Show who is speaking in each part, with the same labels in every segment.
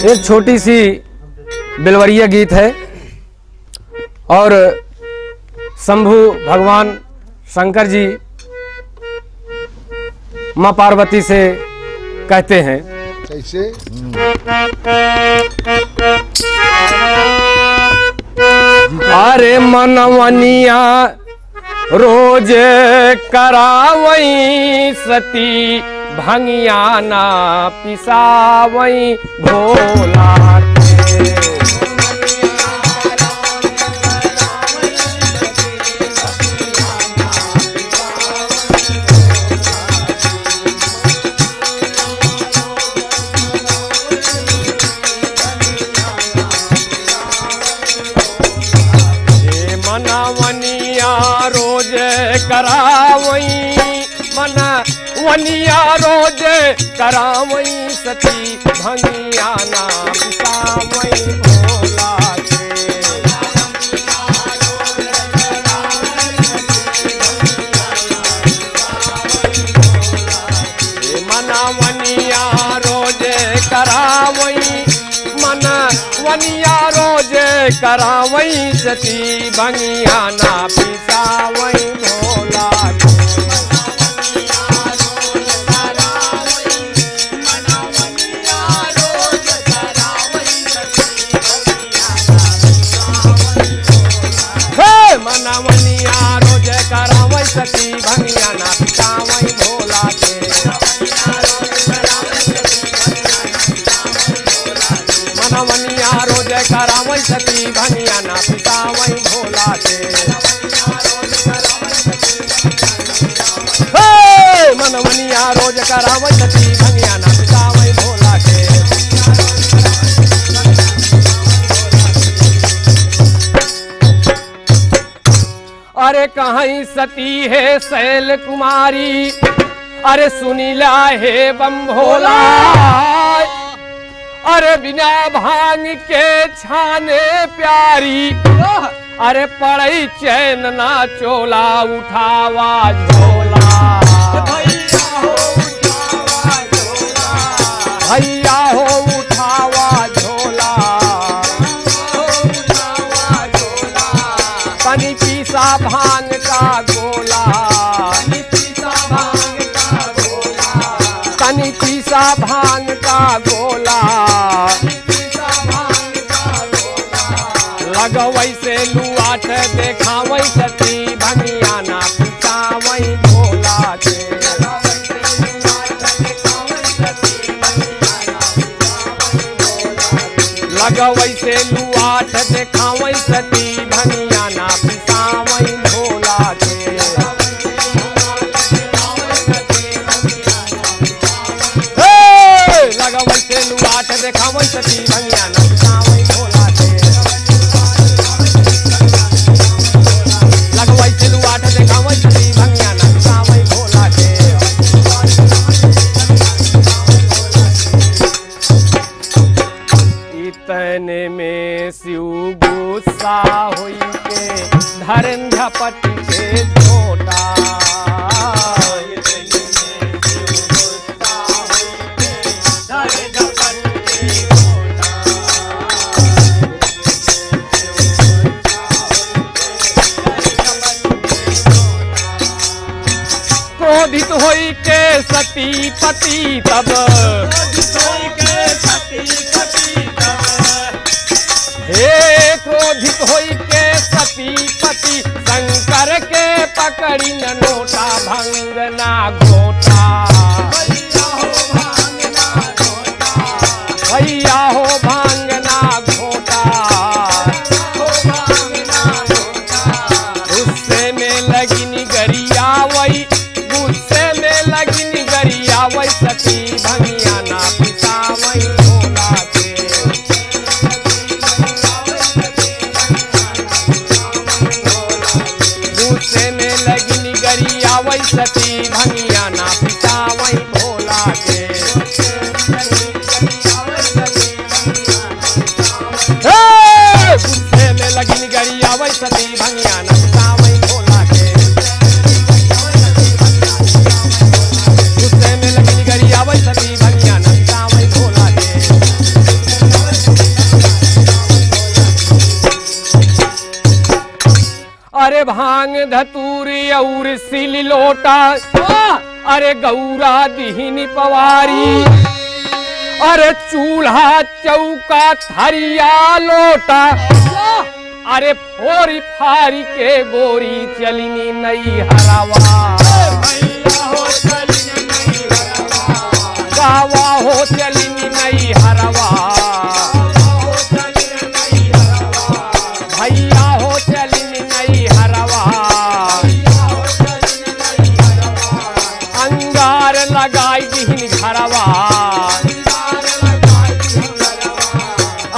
Speaker 1: एक छोटी सी बिलवरिया गीत है और शंभु भगवान शंकर जी माँ पार्वती से कहते हैं
Speaker 2: कैसे?
Speaker 1: अरे मनवनिया रोज करावई सती भंगिया ना पिसावई भोला के। मनवनिया रोज करावई मनवनिया रोज करावई सती भंगिया ना पिसावई भोला के। मनवनिया रोज करावई मनवनिया रोज करावई सती भंगिया ना पिसावई भोला के। मनवनिया रोज करावई सती भंगिया ना पिसावई भोला के। मनवनिया रोज करावई सती भंगिया ना पिसावई भोला के। मनवनिया रोज करावई सती भंगिया ना पिसावई भोला के। अरे कहीं सती है शैल कुमारी अरे सुनीला है बम भोला। अरे बिना भांग के छाने प्यारी अरे पड़ई चैन ना चोला उठावा झोला। भैया हो उठावा झोला पानी पीसा भांग का गोला। पानी पीसा भांग का गोला लगवई से लुआठ देखावई सती भंगिया ना पिसावई भोला के। लगवई से लुआठ देखावई सती भंगिया ना पिसावई भोला के। लगवई से लुआठ देखावई सती भंगिया ना पिसावई भोला के। लगवई से लुआठ देखावई सती भंगिया ना पिसावई भोला के। इतने में शिव गुस्सा हुई के धरन झपट के झोटा। क्रोधित होई के सती पति तब हे क्रोधित होई के सती पति शंकर के पकड़ी न नोटा भंग ना घोटा। भैया हो भांग ना घोटा गुस्से में लगी निगरिया वही गुस्से में लगी निगरिया वही सती भंगिया ना पिसावई भोला के। गरियावै सती भंगिया ना पिसावै भोला के। गुस्से में लगिन गरियावै सती भंगिया ना पिसावै भोला के। गुस्से में लगिन गरियावै सती भंगिया ना पिसावै भोला के। अरे भांग धतूरी और सिली लोटा, अरे गौरा दिहिनी पवारी, अरे चूल्हा चौका थरिया लोटा, अरे फोरी फारी के गोरी चलिनी नई हरावा। गावा हो चलिनी नई हरावा, भैया हो चलिनी नई हरावा। अंगार लगाई दिहिन घरवा,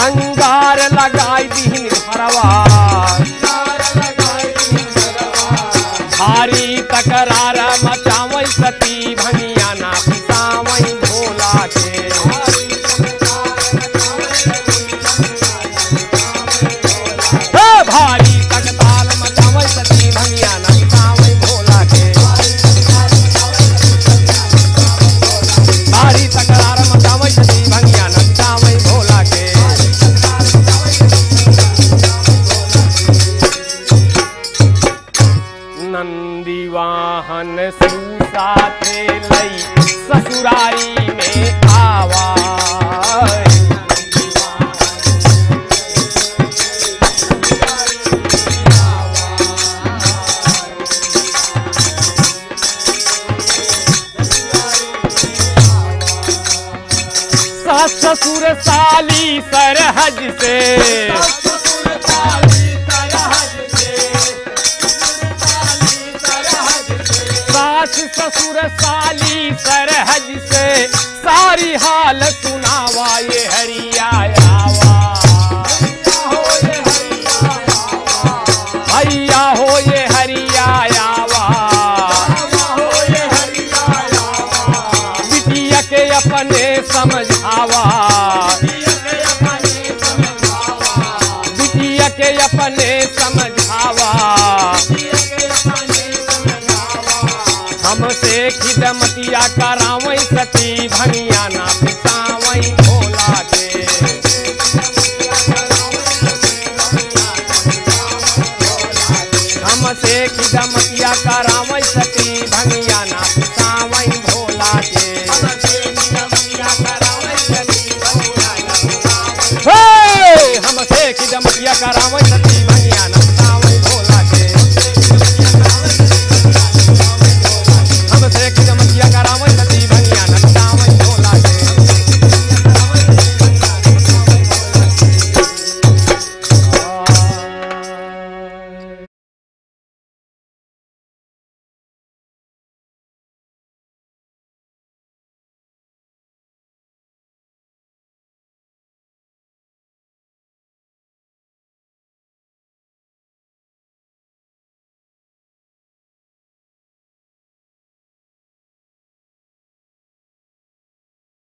Speaker 1: अंगार लगाई दिहिन घरवा। भारी तकरार मचावै सती भंगिया ना पिसावै भोला के। भारी तकरार मचावै सती भंगिया ना पिसावै भोला के। भारी तकरार मचावै सती भंगिया ना पिसावै भोला के। नंदी वाहन सुसाथे लई ससुरारी में आवा। सास ससुर साली सरहज से, सास ससुर साली सरहज से सारी हाल सुनावा ये हरिया आवा। भैया हो ये हरिया आवा, बिटिया के अपने समझावा, बिटिया के अपने समझावा। हमसे खिदमतिया करावै सती भंगिया ना पिसावै भोला के। हमसे खिदमतिया करावै सती भंगिया ना पिसावै भोला के। हमसे खिदमतिया करावै सती